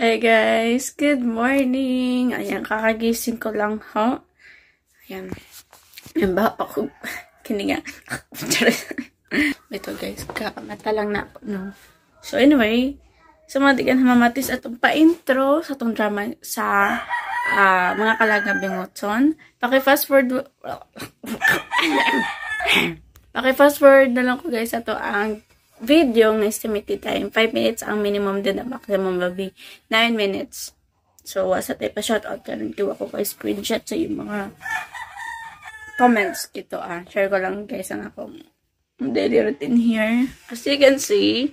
Hi guys, good morning. Ayan, kakagising ko lang ho. Ayan, yung bapa ko, kininga. Ito guys, kakamata lang na ako, no? So anyway, sa mga digan mamatis atong pa-intro sa itong drama sa mga kalagang bingoton. Paki-fast forward na lang ko guys ato ang video ng estimated time. 5 minutes ang minimum din, ang maximum will be 9 minutes. So, sa tayo pa shoutout ka rin. Kiwa ko kayo screenshot sa yung mga comments kito. Share ko lang guys ang akong daily routine here. As you can see,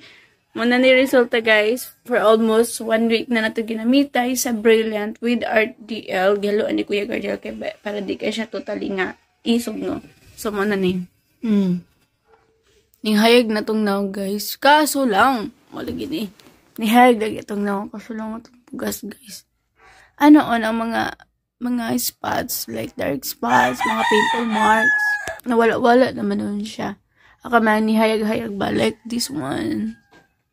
muna ni resulta guys, for almost 1 week na nato ginamita sa Brilliant with RDL. Galuan ni Kuya Gardel para di kayo siya totally nga isog, no? So, muna ni. Nihayag na tong naong guys. Kaso lang. Wala gini. Nihayag na itong naong. Kaso lang itong pugas guys. Ano on ang mga spots. Like dark spots. Mga pimple marks. Nawala-wala naman nun siya. Akaman nihayag-hayag ba. Like this one.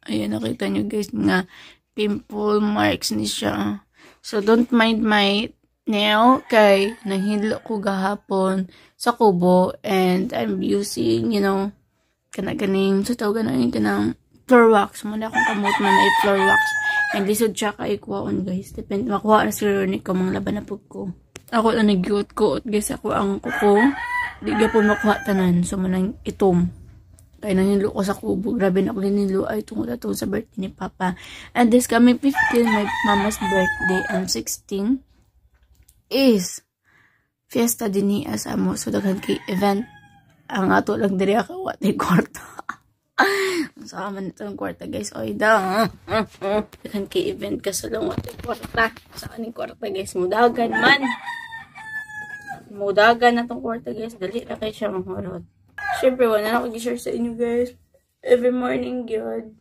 Ayan nakita nyo guys. Mga pimple marks ni siya. So don't mind my nail. Kay nanghidlo ko gahapon sa kubo. And I'm using kanaganing so tawag na yung kanang floor wax. Muna akong kamot man ay floor wax. And lisod siya ka ikwaon guys. Depende makuha na sila ni ko mga laban na po ko. Ako na nag-guot ko guys. Ako ang kuko. Di ka po makuha tanan. So manang itom. Kaya nanilo ko sa kubo. Grabe na ako linilo ay tungkol na sa birthday ni Papa. And this coming 15 my mama's birthday and 16 is fiesta din ni asamo. So daghan kay event. Ang ato lang diri ako watay kwarta. Sa aman itong kwarta guys. Oy da. Kan kay event ka sa lang watay kwarta. Sa aning kwarta guys. Mudagan man. Mudagan na tong kwarta guys. Dali na kayo siya mahurot. Siyempre wala na ako gi-share sa inyo guys. Every morning gyud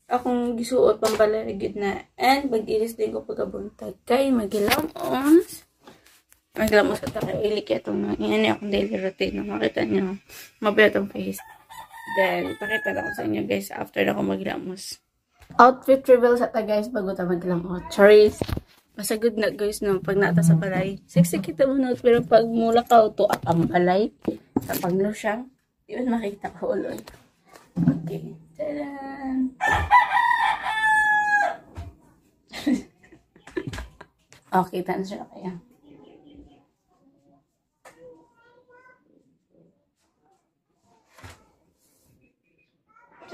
akong gisuot pambalarigid na. And mag-ilis din ko pagkabuntag. Kay magilamos. Maglamos ka tayo. Ilik itong yan akong daily routine. Makita nyo. Mabiyo itong face. Then, pakita lang ko sa inyo guys after na ako maglamos. Outfit reveal sa ta guys bago ta maglamos. Charis. Basta good na guys no. Pag nata sa balay. Sexy kita mo na. Pero pag mula ka to at ang balay. Sa paglo siya. Yun makita ko ulit. Okay. Tadaan. Okay. Tan siya kaya.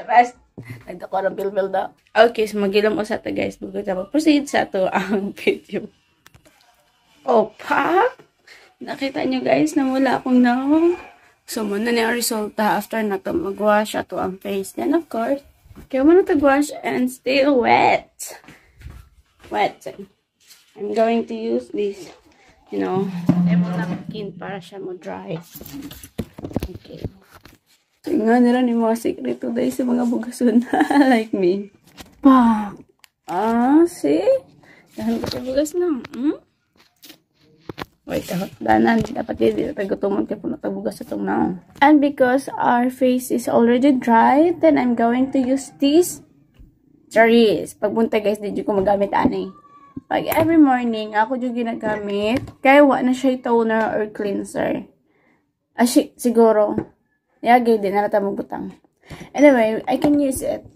Rest. Nagdako ng pilpil daw. Okay, so magilam ko sa ito guys. Bago tayo proceed sa ito ang video. Opa! Nakita nyo guys na wala akong naong. So, muna na yung resulta after na ito mag-wash ato ang face. Then of course, kaya muna tag-wash and still wet. Wet. I'm going to use this, lemon napkin para siya mo dry. Okay. So, nga nila ni mga sekreto dahil sa mga bugason like me. Pa! See? Dahan ko sa bugas na. Wait, danan. Dapat hindi tagutumon kaya po natabugas sa itong now. And because our face is already dry, then I'm going to use this. Charis. Pagpunta guys, hindi ko magamit anay. Pag every morning, ako yung ginagamit. Kaya wala na siya toner or cleanser. Siguro. Yagay din, narata magbutang. Anyway, I can use it.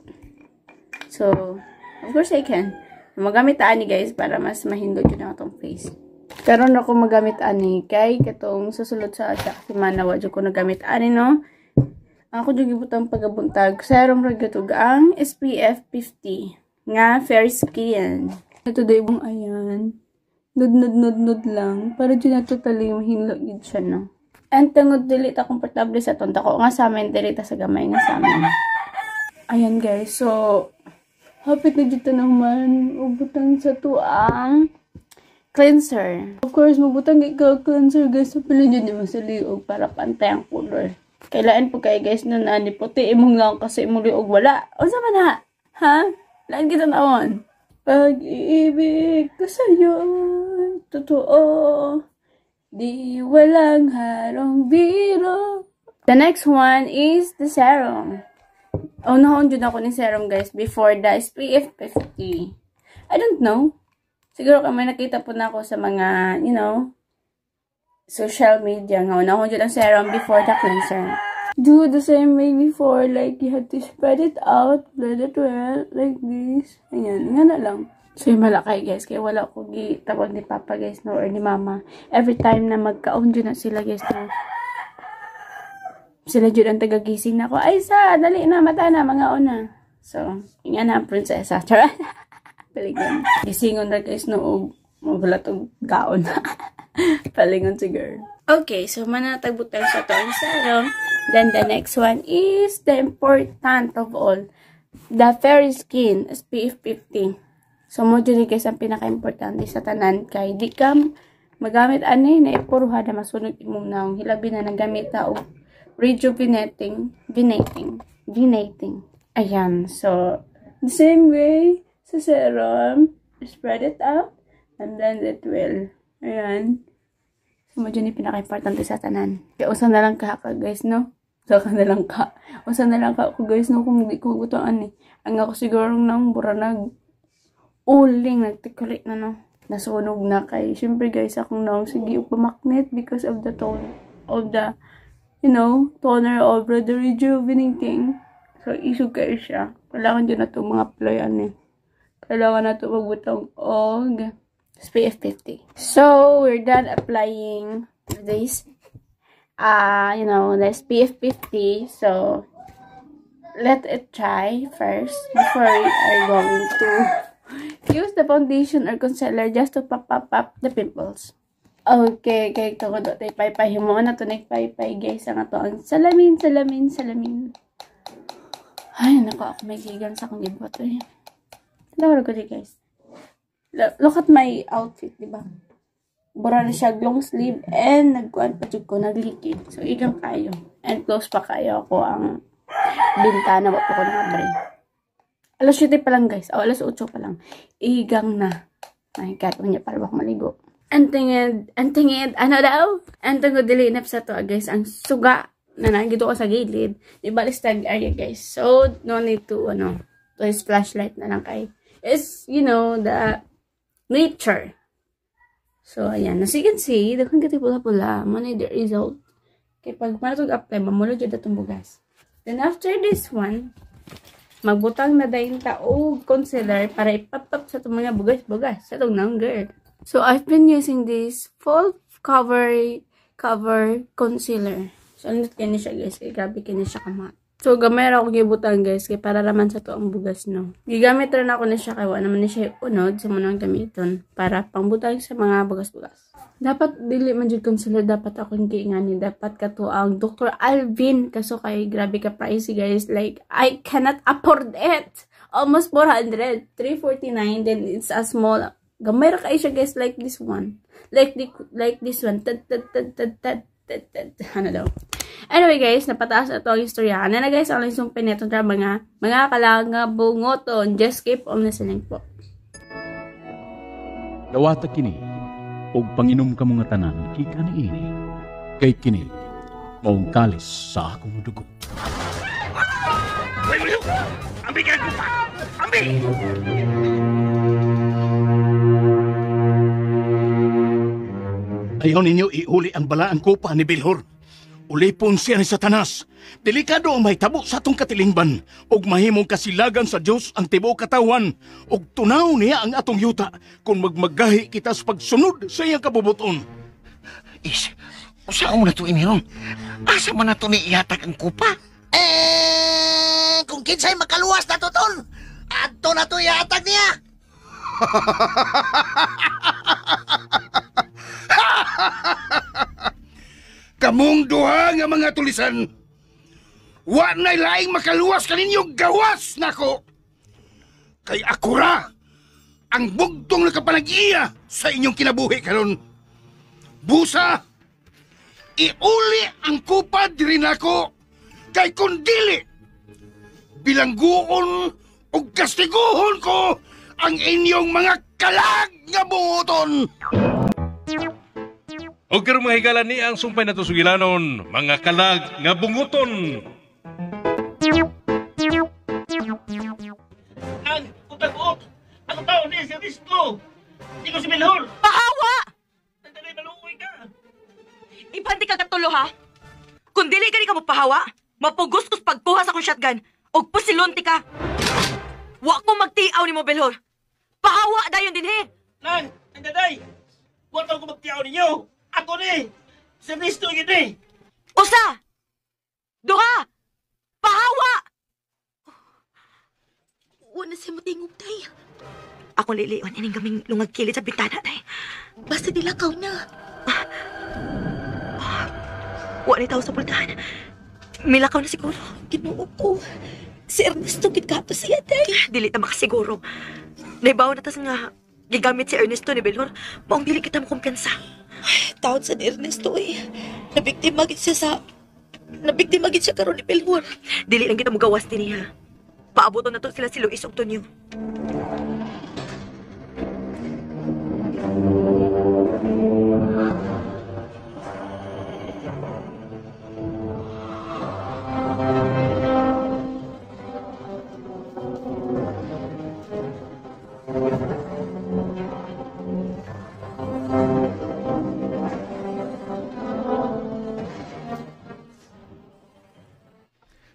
So, of course I can. Magamit ani guys para mas mahindot yun ang itong face. Karon ako magamit ani kay katong susulod sa semana wa jud ko nagamit ani no. Ako jud gibutang pagabuntag. Serum ra gyud ang SPF 50 nga fair skin. Ito day bong ayan. Nud lang para jud na totally mahinlo gid siya no. And tungod dili ta komportable sa tonta ko nga sa amin dili ta sa gamay nga sa amin. Ayan guys, so hapit na dito naman ubutang sa tuang cleanser. Of course, mabutang ikaw cleanser guys sa pili dyan naman sa liog para pantay ang color. Kailangan po kayo guys na nani puti imong lang kasi imong liog wala. O sa man ha? Ha? Laan kita naon? Pag-ibig ko sa'yo totoo. Di walang harong biro. The next one is the serum. Unahon dyan ako ni serum guys before the SPF 50. I don't know. Siguro kung may nakita po na ako sa mga, you know, social media. Nga, una ko dyan ang serum before the cleanser. Do the same way before. Like, you have to spread it out, blend it well, like this. Ayan, nga na lang. So, yung malakay, guys. Kaya wala ko gitawag ni Papa, guys, no, or ni Mama. Every time na magkaon dyan na sila, guys, no. Sila dyan ang tagagising na ako. Ay, dali na, mata na, mga una. So, nga na, prinsesa. Charot. Palingon. Gisingon na, guys, no, magulat og gaon. Palingon si girl. Okay, so manatagbot tayo sa to ang serum. Then, the next one is the important of all. The Fairy Skin SPF 50. So, mo dyan, guys, ang pinaka-importante sa tanan. Kay, di ka magamit, na ipuruha na masunog imong naong. Hilabi na nagamit na o rejuvenating, venating. Ayan. So, the same way sa serum, spread it out and blend it well. Ayan. So, mo dyan yung pinaka-importante sa tanan. Kaya, usan na lang ka, guys, no? Usan na lang ka ako, guys, no? Kung hindi ko gutuan, eh. Ang ako siguro nang buranag uling, nagtikulik na, no? Nasunog na kay. Siyempre, guys, akong naong sige upamagnet because of the tone of the, you know, toner of the rejuvenating. So, isog kayo siya. Kailangan dyan na ito mga playan, eh. Kailangan na ito magbutang og SPF 50. So, we're done applying this, you know, the SPF 50. So, let it dry first before we are going to use the foundation or concealer just to pop up the pimples. Okay, kay ito ko doon. Pay-pay mo na ito. Nagpay-pay, guys. Ang ito ang salamin. Ay, naku, ako may gigan sa akong ibot. Laro ko di, guys. Look at my outfit, diba? Bura na siya, long sleeve, and nagkuhan pa ko, naglikid. So, igang kayo. And close pa kayo ako ang bintana. Wap ko na abre. Alas 7 pa lang, guys. O, alas 8 pa lang. Igang na. My God, niya para baka maligo. Antingid, ano daw? Antong dilinap sa to, guys. Ang suga na nagito ko sa gilid. Diba, listag area, guys. So, no need to, to his flashlight na lang kay. Is, you know, the nature. So, ayan. As you can see, dagang kati pula-pula. Muna the result. Kaya pag manatog apply, mamula dyan datong bugas. Then, after this one, magbutang na dahin taog concealer para ipap-up sa itong mga bugas-bugas. Sa itong nang girl. So, I've been using this full cover concealer. So, anot kaya siya, guys. Kaya grabe kaya siya kamat. So, gamay ako gibutang, guys. Kaya para naman sa to ang bugas, no. Gigamit rin ako na siya. Kaya naman na siya unod sa munang gamiton. Para pangbutang sa mga bugas-bugas. Dapat, dili man dyan concealer. Dapat ako hindi ingani. Dapat ka to ang Dr. Alvin. Kaso kay grabe ka pricey, guys. Like, I cannot afford it. Almost 400. 349. Then, it's a small. Gamay ra kayo siya, guys, like this one. Like this one. Ano daw. Anyway, guys, napataas na ito ang istorya. Ano na, guys, ang linsong pineto na mga kalangabungoton. Just keep on listening po. Dawata kini, og panginom ka mga tanan, kika ni ini. Kay kini, maong kalis sa akong dugo. Ambi ka ko pa! Ambi! Ayaw ninyo iuli ang balaang kupa ni Bilhor. Ulipon siya ni Satanas. Delikado ang mahitabo sa atong katilingban. Og mahimong kasilagan sa Diyos ang tibuok katawan. Og tunaw niya ang atong yuta kung magmagahi kita sa pagsunod sa iyang kabubuton. Saan mo na ito iniron? Asa man na ito ni ihatag ang kupa? Kung kinsay makaluwas na tuton, ato na ito ihatag niya. Kamong duha nga mga tulisan, wa na'y laing makaluwas kaninyong gawas nako. Kay ako ra ang bugtong nakapanag-iya sa inyong kinabuhi karon. Busa, iuli ang kupad diri nako kay kun dili bilangguon o kastiguhon ko ang inyong mga kalag nga bunguton. O karong mga higalan ni ang sumpay na to sugilanon, mga kalag nga bunguton. Ang utagot, ano tao ni? kay si Risto. Di ko si Bilhor. Pahawa! Nagdalay maluoy ka. Ibanti ka katulo ha? Kung dili ka mo pahawa, mapugos-tos pagkuha sa akong shotgun, og pusilunti ka. Wa ko magtiaw ni mo, Belhor. Pahawa dayon din he. Nang, nagdaday. Huwag ko magtiyaw ninyo. Ako ni. Si Risto yun eh. Usa! Duha! Pahawa! Wala siya matingog, tay. Ako liliwan ining gaming lungag kilid sa bintana, tay. Basta dilakaw na. Wa ni tao sa pultahan. Milakaw na siguro. Ginoo ko. Si Ernesto gidgato siya, tay. Dili ta makasiguro. Naibaw na tas nga gigamit si Ernesto ni Belhor. Maong dili kita mo kumpiyansa. Taon sa ni Ernesto, eh. Nabiktima gid siya karon ni Belhor. Dili lang kita mo gawas din niya. Paaboton na to sila si Luis ug Tonyo.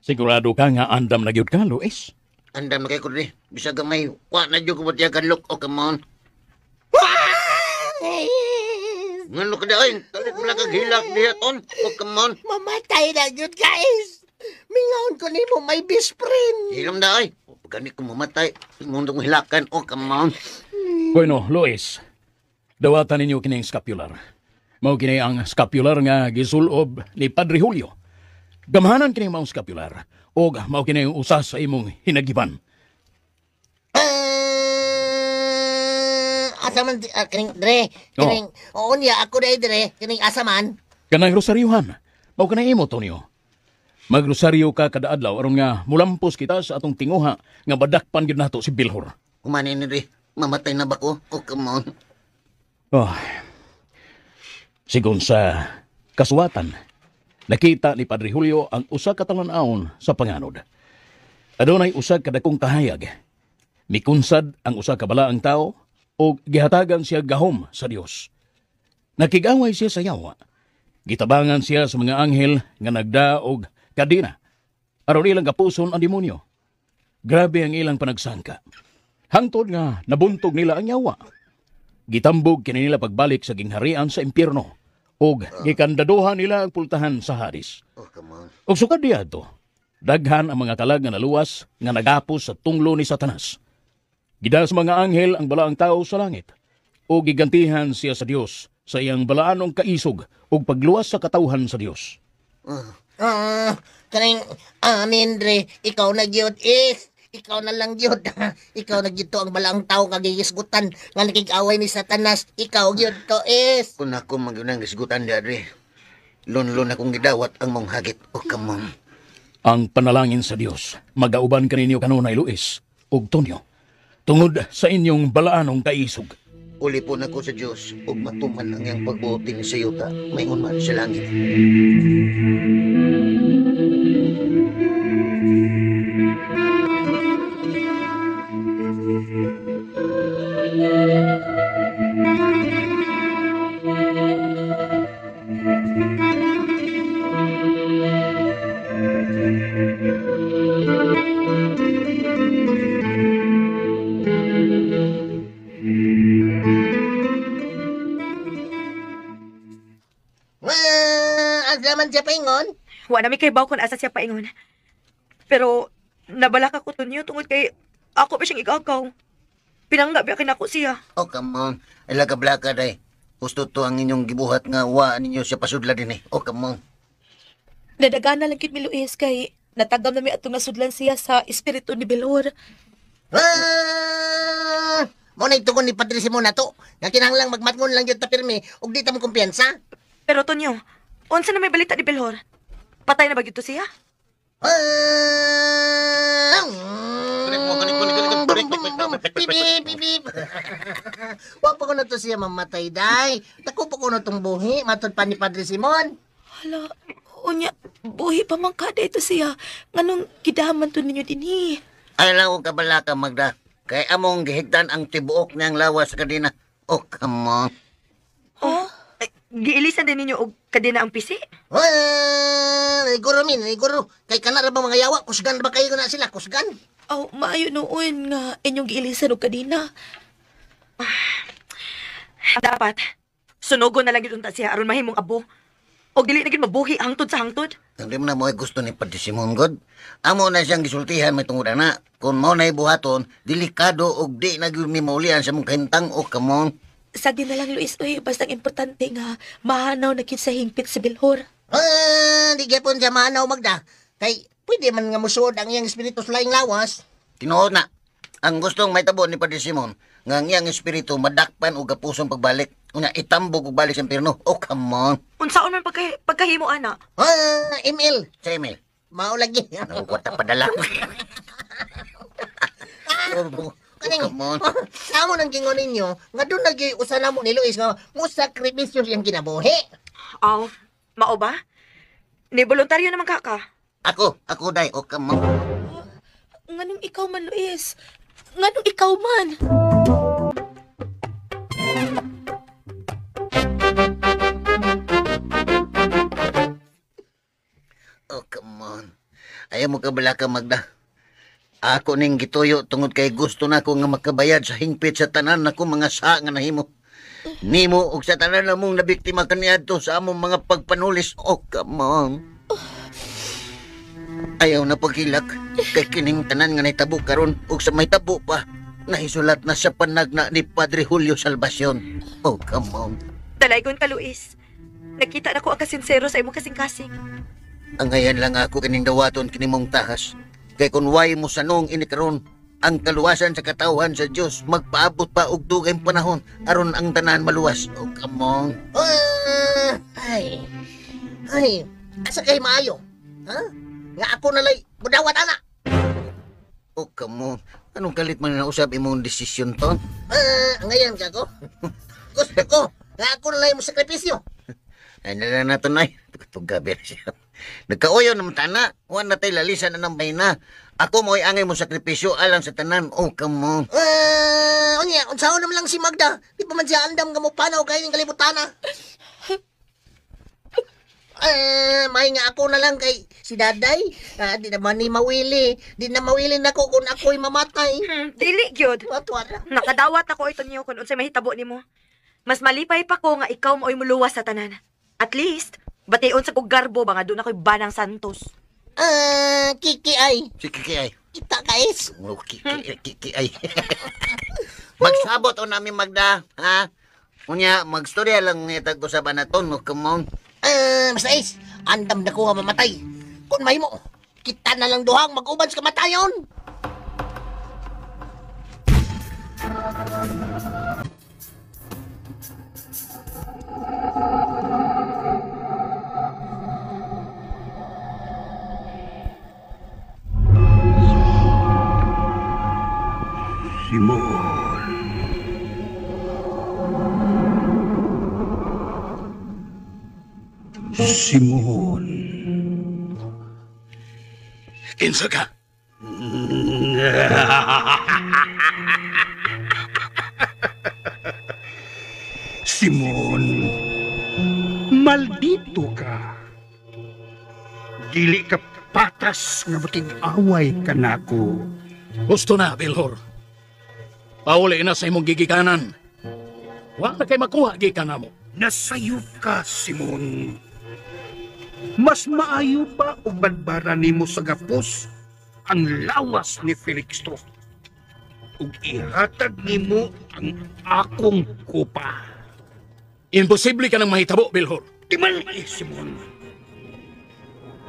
Sigurado ka nga andam na gyud ka, Luis? Andam na kayo ko rin. Bisa gamay. Wa na dyan kumatiya ka look. O, come on. Ngano ka dahin? Talit mo lang kaghilak diya ton. O, come on. Mamatay na yun, guys! Mingaon ko ni mo may best friend. Hilam na ay. O, pagkani ko mamatay. Mundong hilakan. O, come on. Bueno, Luis, dawatan ninyo kining scapular. Mao kini ang scapular nga gisulob ni Padre Julio. Gamhanan kini maong scapular o mao kini usa sa imong hinagiban. Asaman, kining, dre. Kining, oo niya, ako na dre. Kining asaman. Kanang rosaryuhan, mao kanang imo, Tonyo. Magrosaryo ka kada adlaw aron nga mulampos kita sa atong tinguha nga badakpan gyud nato si Bilhor. Kumanin ni rin. Mamatay na ba ko? O, come on. Oh. Sigon sa kasuwatan, nakita ni Padre Julio ang usa ka talan-awon sa panganod. Adunay usa ka dakong kahayag. Mikunsad ang usa ka balaang tao o gihatagan siya gahom sa Dios. Nakigaway siya sa yawa. Gitabangan siya sa mga anghel nga nagdaog kadina. Aron ilang kapuson ang demonyo. Grabe ang ilang panagsangka. Hangtod nga nabuntog nila ang yawa. Gitambog kini nila pagbalik sa gingharian sa impyerno ug gikandaduhan nila ang pultahan sa Hades. Oh, come on. Ug sukad diadto, daghan ang mga kalag nga naluwas nga nagapos sa tunglo ni Satanas. Gidas mga anghel ang balaang tao sa langit ug gigantihan siya sa Dios sa iyang balaanong kaisog ug pagluwas sa katawhan sa Dios. Kining, amin, dre. Ikaw na gyud is. Ikaw na lang gyud. Ikaw na gyud to ang balaang tao kagigisgutan nga nakig-away ni Satanas. Ikaw gyud to is. Kung ako magunang isgutan diya rin. Lon-lon akong gidawat ang mong hagit. O, come on. Ang panalangin sa Dios magauban kaninyo kanunay, Luis ug Tonyo tungod sa inyong balaanong kaisog. Uli po na ko sa Diyos ug matuman ang iyang pagbuti ni sayuta. Mayon man sa langit. Asaman siya paingon. Wa na mi kay baw kun asa siya paingon. Pero nabalak ako Tonyo tungod kay ako pa siyang igagaw. Pinangga ba kinako siya. O, come on. Ilaga blaka day. Gusto to ang inyong gibuhat nga wa ninyo siya pasudla din eh. O, come on. Nadagan na lang kit mi Luis kay natagam na mi atong nasudlan siya sa espiritu ni Belhor. Mo na itugon ni Padre Simon na to. Nga kinahanglang magmatngon lang yun tapirmi ug di ta mo kumpiyansa. Pero Tonyo, unsa na may balita ni Belhor? Patay na ba gito siya? Wa pa ko na to siya mamatay, day. Tako pa ko na tong buhi, matod pa ni Padre Simon. Hala, unya, buhi pa man kada ito siya. Nganong kidaman to ninyo dinhi. Ay lang ko kabala ka, Magda. Kay among gihigdan ang tibuok niyang lawas kadina. Oh, come on. Ay, giilisan din ninyo og kadina ang pisi? Guro min, guro. Kay kana ra ba mga yawa, kusgan ba kayo na sila, kusgan? Aw, maayo noon nga inyong giilisan og kadina. Dapat, sunugon na lang yun unta siya aron mahimong abo. O dili na gid mabuhi hangtod sa hangtod. Hindi mo na mo gusto ni Padre Simon God. Amo na siyang gisultihan may tungod na. Kung mo na buhaton, delikado og di na gyud ni maulian sa mong kahintang. Oh, come on. Sagdi na lang, Luis, uy, basta importante nga mahanaw na kid sa hingpit si Bilhor. Di gyapon sa manaw Magda. Kay pwede man nga musuod ang iyang espiritu sa laing lawas. Tinuod na. Ang gustong may tabo ni Padre Simon, nga ang iyang espiritu madakpan o gapusong pagbalik. Una, itambog og balik sa impyerno. Oh, come on. Unsaon man pagkahimo ana? Emil. Sa email. Mao lagi. Nakukwata padala. Oh, come on. Samo nang gingon ninyo, nga doon lagi usa na mo ni Luis nga mo sakripisyo siyang kinabuhi. Aw, mao ba? Ni voluntaryo naman ka. Ako day. Oh, come on. Nganong ikaw man, Luis? Nganong ikaw man? Oh, come on. Ayaw mo kabalaka, Magda. Ako ning gituyo tungod kay gusto na ko nga makabayad sa hingpit sa tanan na ko mga sa nga nahimo. Nimo og sa tanan na mong nabiktima kaniadto sa among mga pagpanulis. Oh, come on. Ayaw na pagilak kay kining tanan nga nahitabo karon ug sa may tabo pa nahisulat na sa panagna ni Padre Julio Salvacion. Oh, come on. Dalaygon ka, Luis. Nakita na ko ang kasinsero sa imong kasing-kasing. Ang ngayon lang ako kining dawaton kinimong tahas. Kay kung way mo sanong inikaron, ang kaluwasan sa katawhan sa Diyos magpaabot pa og dugay panahon aron ang tanan maluwas. Oh, come on. Ay, asa kay maayo? Ha? Nga ako nalay budawat ana. Oh, come on. Anong kalit man na usab imong desisyon ton? Ngayon ka ko. Gusto ko nga ako nalay mo sakripisyo. Ay, na to nay. Tugabi na siya. Nagkauyo naman tana. Huwag na tayo lalisan na ng bayna. Ako mo'y angay mo sakripisyo alang sa tanan. Oh, come on. Unsaon naman lang si Magda. Di pa man siya andam nga mo panaw kayo ng kalibutana. May nga ako na lang kay si Daday. Di naman ni mawili. Di na mawili na ko kung ako'y mamatay. Dili gyud. Watwara. Nakadawat ako ito niyo kung unsay mahitabo nimo. Mas malipay pa ko nga ikaw mo'y muluwas sa tanan. At least, bation sa kong garbo ba nga doon ako'y banang santos. Kiki ay. Si Kiki ay. Kita guys. Oh, Kiki ay. Magsabot o namin Magda. Ha? Unya, magstorya lang ni tag-usaban na to. No, come on. Basta is, andam na ko nga mamatay. Kung may mo, kita na lang duhang mag-uban sa kamatayon. Simon. Kinsa ka? Simon, maldito ka. Dili ka patas nga makig-away ka nako. Gusto na, Bilhor. Pauli na sa imong gigikanan. Huwag na kay makuha gikanan mo. Nasayo ka, Simon. Mas maayo pa o badbara nimo sa gapos ang lawas ni Felixto. Ug ihatag nimo ang akong kupa. Imposible ka nang mahitabo, Bilhor. Di man Simon.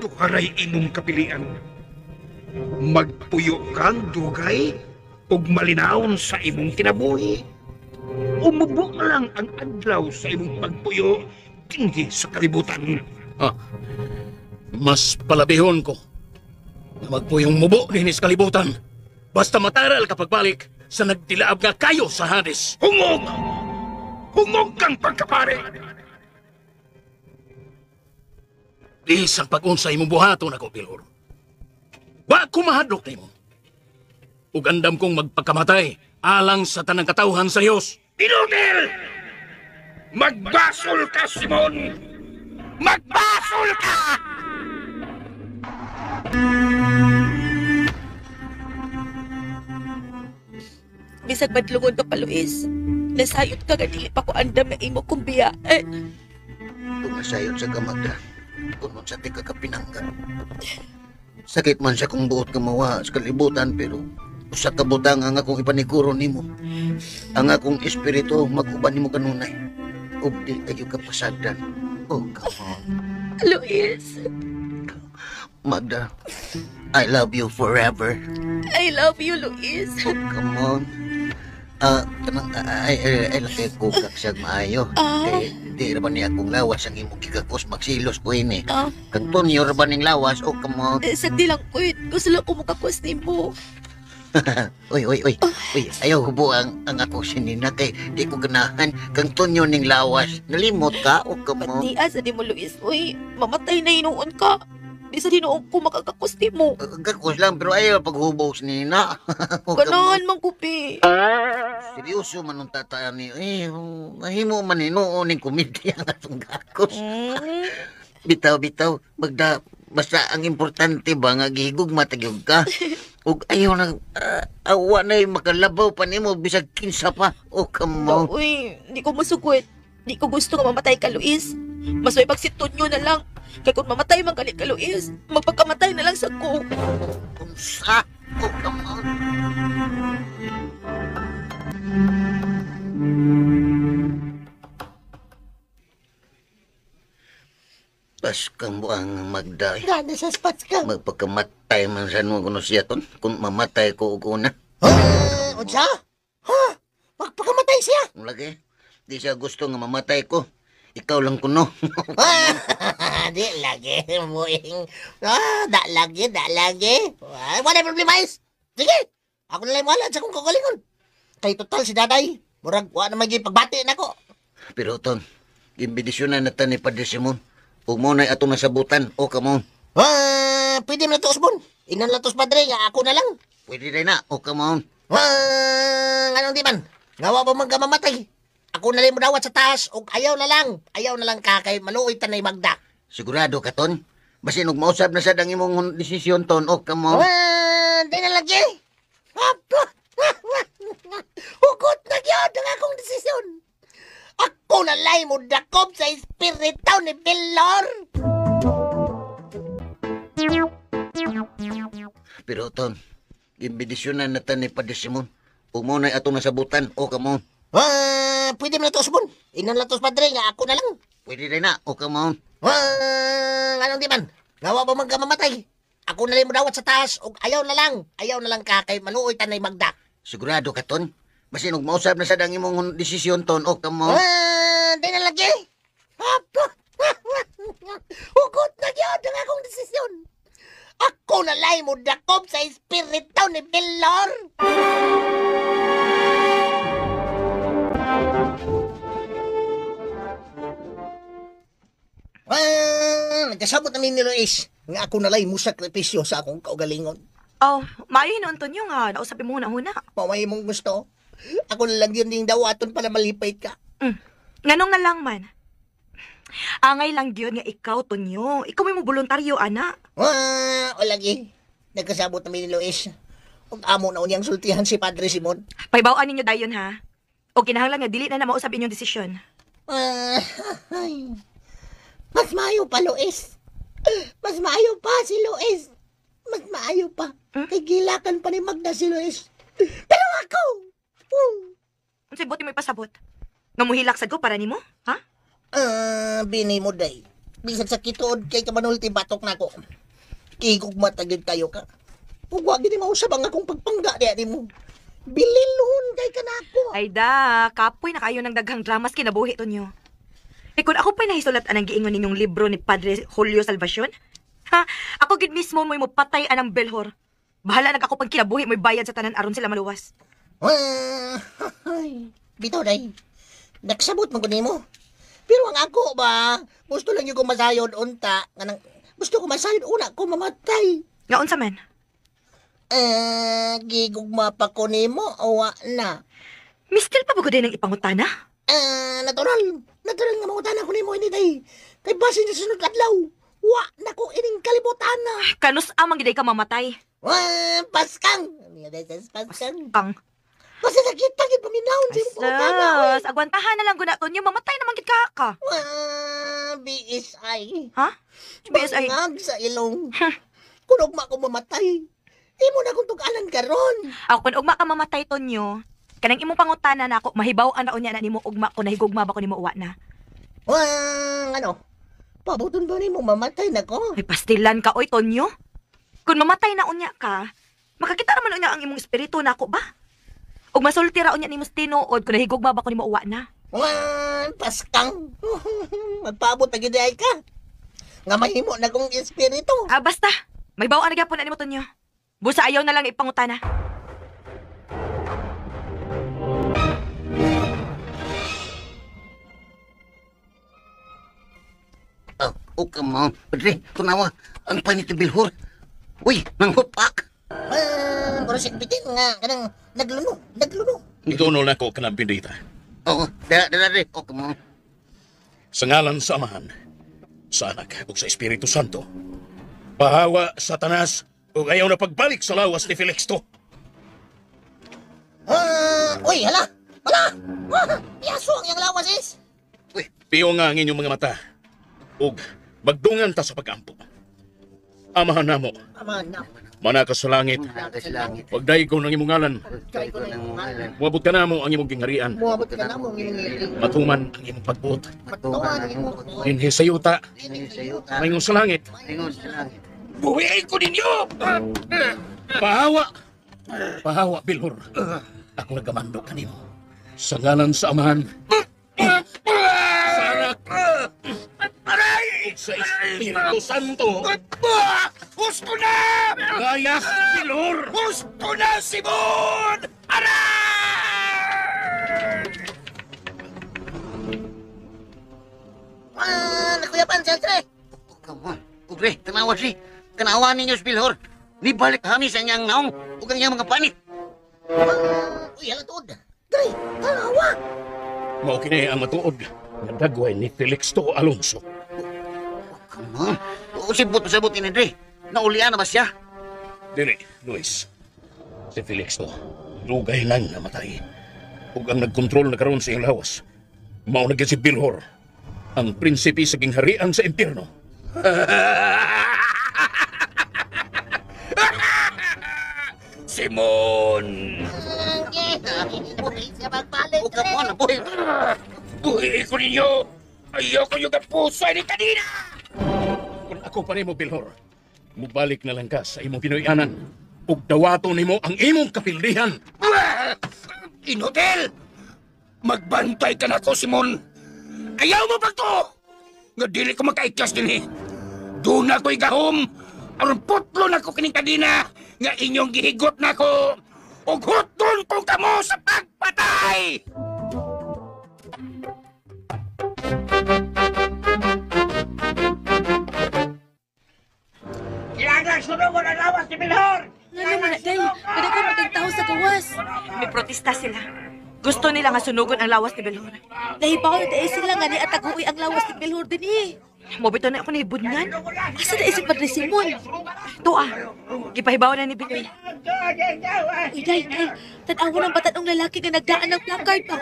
Tuharay imong kapilian. Magpuyo kang dugay ug malinawon sa imong kinabuhi. Umubo lang ang adlaw sa imong pagpuyo dinhi sa kalibutan. Mas palabihon ko na magpuyong mubo din sa kalibutan. Basta mataral kapag balik sa nagtilaab nga kayo sa Hades. Hungog! Hungog kang pagkapare! Isang pag-unsay mong buhaton ako, Bilhor. Wa ko mahadlok nimo. ug andam kong magpakamatay alang sa tanang katawhan sa Dios. Inudel! Magbasol ka, Simon! Magbasol ka! Bisag madlungon ka pa, Luis. Nasayot ka nga dili pa ko andam na imo kong biyaan. Tumasayot sa kamagda. Kunod sa tika kapinangga. Sakit man siya kung buot kamawa sa kalibutan, pero usa ka butang ang akong ipaniguro nimo. Ang akong espiritu mag-uban nimo kanunay. Ug di kayo kapasagdan. Oh, come on. Luis, Magda, I love you forever. I love you, Luis. Oh, come on. Kanang, ay laki ko kaksag maayo. Kaya di raman niya akong lawas ang imong gigakos magsilos ko ini. Kang tunyo raman ning lawas, oh, come on. Sagdi lang, Kuit. Gusto lang ko makakwas nimo. Uy, ayaw hubo ang ako sinina kay di ko ganahan kang tunyo ning lawas. Nalimot ka, oh, come on. Pati asa di mo, Luis. Uy, mamatay na inuon ka. Di sa hinuon ko makakakwas mo. Gakos lang, pero ayaw paghubog sinina. Ganahan mang kupi. Seryoso man nung tataan ni, mahimo man inuon ning komedya ang atong gakos. Bitaw, Magda, basta ang importante ba nga gihigog matagyog ka? Ug ayaw na, awa na makalabaw pa nimo bisag kinsa pa. Oh, come on. Uy, di ko masugod. Di ko gusto nga mamatay ka, Luis. Mas may pagsitunyo na lang. Kaya kung mamatay man gali ka, Luis, magpagkamatay na lang sa ko. Unsa? Oh, come on. Pas kang buang Magda. Gana sa spots ka. Magpagkamatay man sa nung kuno siya ton. Kung mamatay ko ug una. Unsa? Ha? Magpakamatay siya. Lagi. Di siya gusto nga mamatay ko. Ikaw lang kuno. Di lagi, muing. Da lagi. Wala problema, is. Sige, ako na lang wala sa kong kagalingon. Kay total si Daday. Murag, wala naman yung pagbati na ko. Pero ton, imbidisyonan na ni Padre Simon. Huwag mo na atong nasabutan. O, come on. Pwede mo na to, Osbon. Inan lang to, Padre, nga ako na lang. Pwede rin na. O, come on. Anong di man? Ngawa ba man ka mamatay? Ako na lang mo dawat sa taas, o ayaw na lang ka kay maluoy tanay Magda. Sigurado ka, ton? Basin, huwag mausap na sa dang imong desisyon, ton. O, come on. Di na lagi. Hugot na yun ang akong desisyon. Ako na lang mo dakop sa espiritu ni Bilhor. Pero, ton, imbidisyonan na ni Padre Simon. Huwag mo na atong nasabutan. O, come on. Pwede mo na to, Osbon. Inan lang to, Padre, nga ako na lang. Pwede rin na. O, come on. Anong di man? Ngawa ba man ka mamatay? Ako na lang mo dawat sa taas, o ayaw na lang ka kay maluoy tanay Magda. Sigurado ka, ton? Basin, huwag mausap na sa dang imong desisyon, ton. O, come on. Di na lagi. Hugot na yun ang akong desisyon. Ako na lang mo dakop sa espiritu ni Bilhor. Nagkasabot na ni Luis nga ako na lang mo sakripisyo sa akong kaugalingon. Oh, maayo hinuon Tonyo nga. Nausapin mo huna-huna. Pamay mong gusto. Ako na lang yun ding dawaton para malipay ka. Nganong na lang man. Angay lang yun nga ikaw, Tonyo. Ikaw may mo voluntaryo, ana. O lagi. Nagkasabot na ni Luis. Kung amo na unyang sultihan si Padre Simon. Paibawaan ninyo dayon, ha? O kinahanglan nga dili na mausap inyong desisyon. Mas maayo pa, Luis. Mas maayo pa si Luis. Mas maayo pa. Kay gilakan pa ni Magda si Luis. Pero ako! Unsay buti mo ipasabot? Nga muhilak sad ko para nimo, ha? Bini mo, day. Bisag sa kituod kay kamanulti batok na ko. Kigog matagid kayo ka. Kung wag din mausap ang akong pagpangga di mo. Bililhon kay ka na ako. Ay da, kapoy na kayo ng daghang dramas kinabuhi Tonyo. Kung ako pa'y nahisulat anang giingon ninyong libro ni Padre Julio Salvacion, ha? Ako gid mismo mo'y mapatay anang Belhor. Bahala nag ako pag kinabuhi mo'y bayad sa tanan aron sila maluwas. Bitaw, day. Nagsabot mo ko nimo. Pero ang ako ba, gusto lang yung kumasayod unta. Gusto ko masayod una ko mamatay. Nga unsa man? Gigugma pa ko nimo, awa na. Mistil pa ba ko din ang ipangutana? Natural. Natural nga mangutana ko nimo ini day. Kay basin sa sunod adlaw. Wa na ko ining kalibutan na. Kanus amang giday ka mamatay. Paskang. Paskang. Kang. Kasi nakita gid paminawon sa imong pangutana. Sus, agwantahan na lang guna Tonyo, mamatay naman gid ka. BSI. Ha? BSI. Bangag sa ilong. Kung ugma ko mamatay, imo na kong tugalan karon. Ako kun ugma ka mamatay Tonyo, kanang imong pangutana na ako mahibaw-an ra unya na nimo ugma ko nahigugma ba ko nimo uwa na. Pabuton ba nimo mamatay na ko? Ay pastilan ka oy Tonyo. Kung mamatay na unya ka, makakita naman unya ang imong espiritu nako ba? Ug masulti ra unya nimo tinuod kung nahigugma ba ko nimo uwa na. Paskang. Magpaabot na gid ay ka. Nga mahimo na kong espiritu. Basta. May bawaan na gyapon na nimo Tonyo. Busa ayaw na lang ipangutana. Come on. Padre, tunawa. Ang panit ni Bilhor. Uy, nanghupak. Mura siya bitin nga. Kanang nagluno. Idunol na ko kanang bindita. Dali. Come on. Sa ngalan sa Amahan, sa Anak, ug sa Espiritu Santo, pahawa, Satanas, ug ayaw na pagbalik sa lawas ni Felixto. Uy, hala. Piyaso ang iyang lawas is. Uy, piyo nga ang inyong mga mata. Ug magdungan ta sa pag-ampo. Amahan namo, manaka sa langit, pagdaygon ang imong ngalan, muabot ka namo ang imong gingharian, matuman ang imong pagbuot, inhi sa yuta, maingon sa langit. Buhiin ko ninyo! Pahawa, Bilhor. Ako nagkamando kanimo. Sa ngalan sa Amahan, sa Anak, sa Espiritu Santo. Gusto na! Gaya, Bilhor! Gusto na, Simon! Nakuyapan, siyempre. Come on. Ugre, tanawa si. Tanawa ninyo si Bilhor. Ni balik kami sa inyang naong. Ug ang iyang mga panit. Uy, hala tuod. Dre, tanawa. Mao kini ang matuod nga dagway ni Felixto Alonso. Come on. Usibot ni Dre. Naulian na ba siya? Dili, Luis. Si Felixto, lugay lang namatay. Ug ang nagkontrol na karon sa iyang lawas, mao na gyud si Bilhor, ang prinsipe sa gingharian sa impyerno. Simon! Buhay siya magbalik, O come on, boy. Buhay ko ninyo! Ayoko yung puso ni kanina! Kung ako pa nimo, Bilhor, mubalik na lang ka sa imong Pinoyanan ug dawato nimo ang imong kapildihan. Inhotel! Magbantay ka na ko, Simon! Ayaw mo ba to? Nga dili ko makaiklas din eh. Doon ako'y gahom! Aron putlo na ko kining kadina nga inyong gihigot na ko! Ug huton ko kamo sa pagpatay! Kailangan sunugon ang lawas ni Bilhor! Nga naman na, day. Kada ka magkagtaho sa gawas. May protesta sila. Gusto nila nga sunugon ang lawas ni Bilhor. Nahibaw na dahil sila nga ni ataguwi ang lawas ni Bilhor din eh. Mobito na ako ni Budngan. Asa na isip Padre Simon? Ito gipahibaw na ni Bilhor. Uy, day. Tanawa ng batanong lalaki nga nagdaan ng placard pa.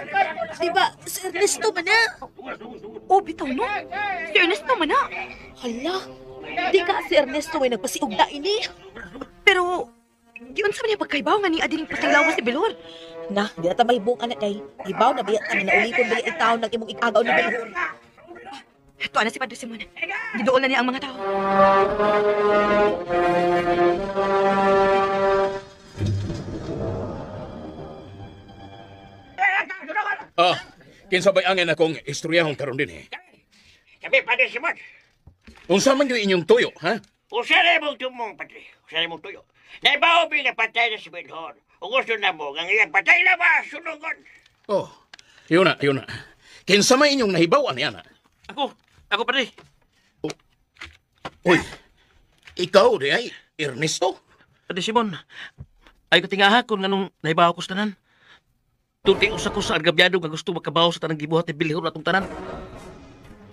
Diba, si Ernesto man na. Bitaw no? Si Ernesto man na. Hala, di ka si Ernesto ay nagpasiugda ini. Pero, yun sa niya pagkaibaw nga ni Ading patay lawas ni Bilhor. Na, di na tamay buong anak day. Ibaw na biya kami na ulipon bali ang taon ng imong ikagaw ni Bilhor. Ito na si Padre Simon. Gidoon na niya ang mga tao. Kinsa bay angin akong istoryahon karon din eh. Sabi, Padre Simon, Unsa man yung inyong tuyo, ha? usa na mong tumong, Padre. Usa na mong tuyo. Naibaw na patay na si Bilhor. O gusto na mo, ang iyang patay na ba, sunugon? Oh, yun na. Kinsa man inyong nahibawan yan, ha? Ako, Padre. Uy, ikaw di ay Ernesto? Ate Simon, ay katingaha kung anong naibaw ko sa tanan. Tunti usa ko sa argabyado nga gusto makabaw sa tanang gibuhat ni Bilhor atong tanan.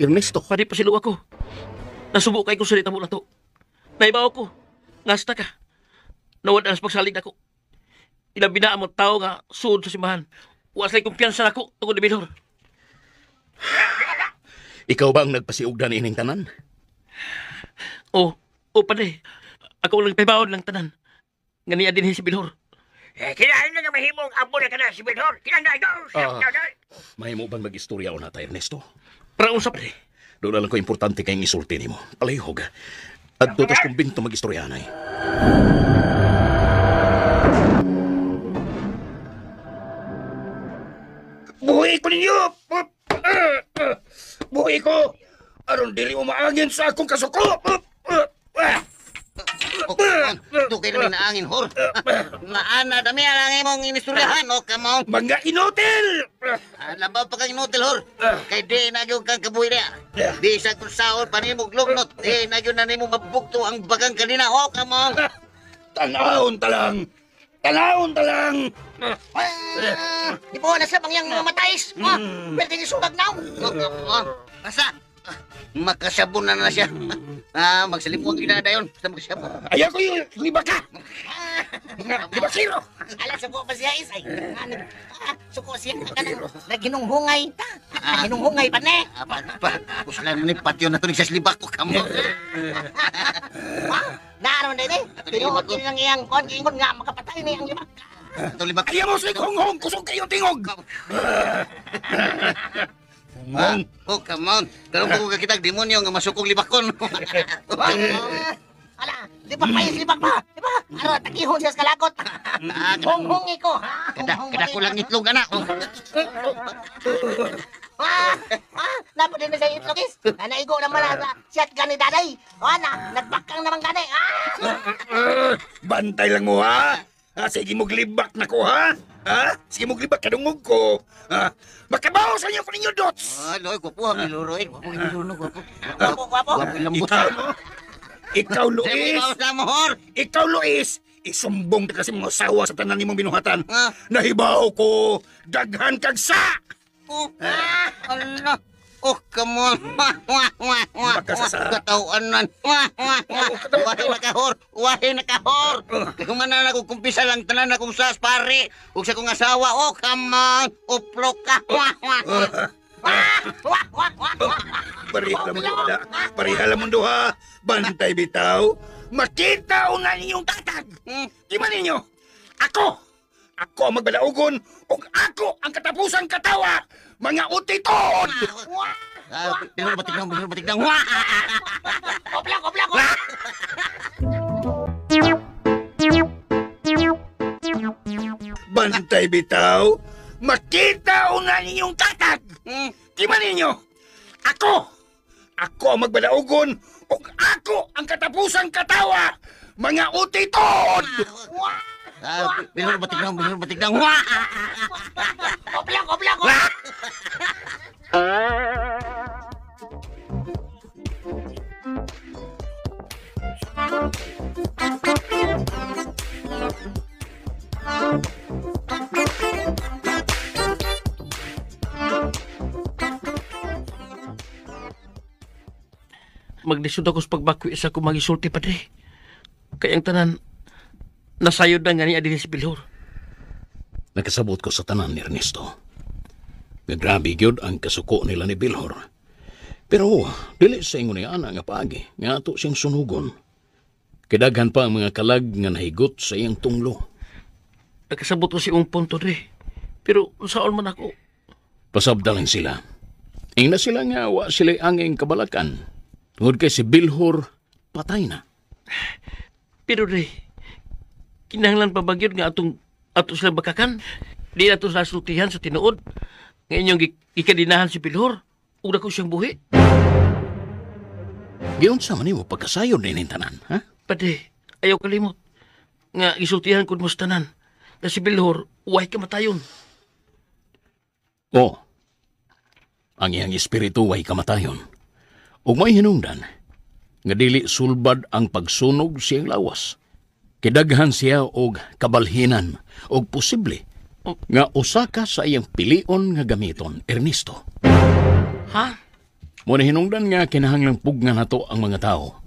Ernesto, Padi pa silo ako. Nasubo kay ko sa litamo na to. Naibaw ko. Ngasta ka. Nawad ang pagsalig ako. Ilang binaan mo tao nga suod sa simbahan. Waslay kumpiyansa ako tungod ni Bilhor. ikaw ba ang nagpasiugdan ining tanan? O pade. Ako lang paybaon lang tanan. Ganiya din si Bilhor. Kailangan na mahimong abo na ka na si Bilhor. Kailangan na. Mahimo bang mag-istorya o nata, Ernesto? Para usap de. Doon lang ko importante kayong isulti nimo. Palihog. At tutas kong binto mag-istorya na Buhi ko ninyo! Buhi ko! Aron dili mo maangin sa akong kasuko! O, come on. Dugay na naangin, Hor. Naana, dami alangin mong inistoryahan. O, come on. Mga inotel! Labaw pa kang inutil, Hor. Kay di nagyo kang kabuhi niya. Bisag kung saon pa nimo glognot. Nagyo na nimo mabugto ang bagang kanina. O, come on. Tanahon talang! Tanahon talang! Di po, nasa mangyang mamatayis. Pwede niyo sumag na. O, come on. Masa? Makasabon na siya. Magsalimuang kinadayon. Basta magsabon. Ayaw ko yung libak ka! Libakiro! Ala, suko pa siya isay. Suko siya ka na. Naginunghungay ta. Naginunghungay pa ne. Puslan ni patio na to ni sa libak ko. Come on. Naroon din eh. Tinuod yun ang iyang kon. Ingon nga makapatay na yung libak. Ito libak. Ayaw mo sa ikonghong! Kusog kayo tingog! Oh, come on. Karon ko kakitag demonyo nga masukog libakon. Ala, libak pa yung libak pa. Di ba? Aro, takihon siya sa kalakot. Honghongi ko. Kada ko lang itlog, anak. Napod din na sa itlogis. Naigo naman na shotgun ni daday. Nagbakang naman gani. Bantay lang mo, ha? Sige mo glibak na ko, ha? Sige mo glibak, kadungog ko. Makabaw sa inyo ko ninyo, Dots! Loy, gwapo ang iloroy. Gwapo ang iloroy, gwapo. Gwapo. Gwapo ang lambot. Ikaw, Luis! Ikaw, Luis! Isumbong ka kasi mga sawa sa tanan nimong binuhatan. Nahibaw ko, daghan kag sa! Allah! Oh, come on! Katauanan! Wahay na kahor! Wahay na kahor! Kung manan ako kumpisa lang tanan akong sas, pare! Huwag sa kong asawa! Oh, come on! Uplok ka! Parihala mo duha! Bantay bitaw! Makita o na ninyong tatag! Di ba ninyo? Ako ang magbalaugon o ako ang katapusang katawa! Mga utiton! Bilhor batiknang! Kopla! Bantay bitaw! Makita o na ninyong tatag! Di ba ninyo? Ako ang magbalaugon o ako ang katapusang katawa! Mga utiton! Bilhor batiknang! Kopla! Maglisod ako sa pagbakwi sa akong magisulti, padre. Kayang tanan, nasayod na nga ni Adin si Bilhor. Nakasabot ko sa tanan ni Ernesto. Grabe gyud ang kasuko nila ni Bilhor. Pero dili sa ingon ni ana nga paagi nga ato siyang sunugon. Kidaghan pa ang mga kalag nga nahigot sa iyang tunglo. Nakasabot ko si Ungpon to, dre. Pero saan man ako? Pasabda lang sila. Ingna sila nga wa sila anging kabalakan. Tungod kay si Bilhor patay na. Pero dre, kinahanglan pa bagyod nga ato sila bakakan. Di na ito sasultihan sa tinuod. Ngayon yung ikadinahan si Bilhor. Una ko siyang buhi. Giyon sa man mo pagkasayod din yung tanan, ha? Pade, ayaw kalimot. Nga isultihan ko mo sa tanan. Na si Bilhor, huwag kamatayon. Oo. Ang iyang espiritu way kamatayon. Ug may hinungdan nga dili sulbad ang pagsunog siyang lawas. Kidaghan siya og kabalhinan og posible nga usa ka sa iyang pilion nga gamiton, Ernesto. Ha? Muna hinungdan nga kinahanglang pugnan nato ang mga tao.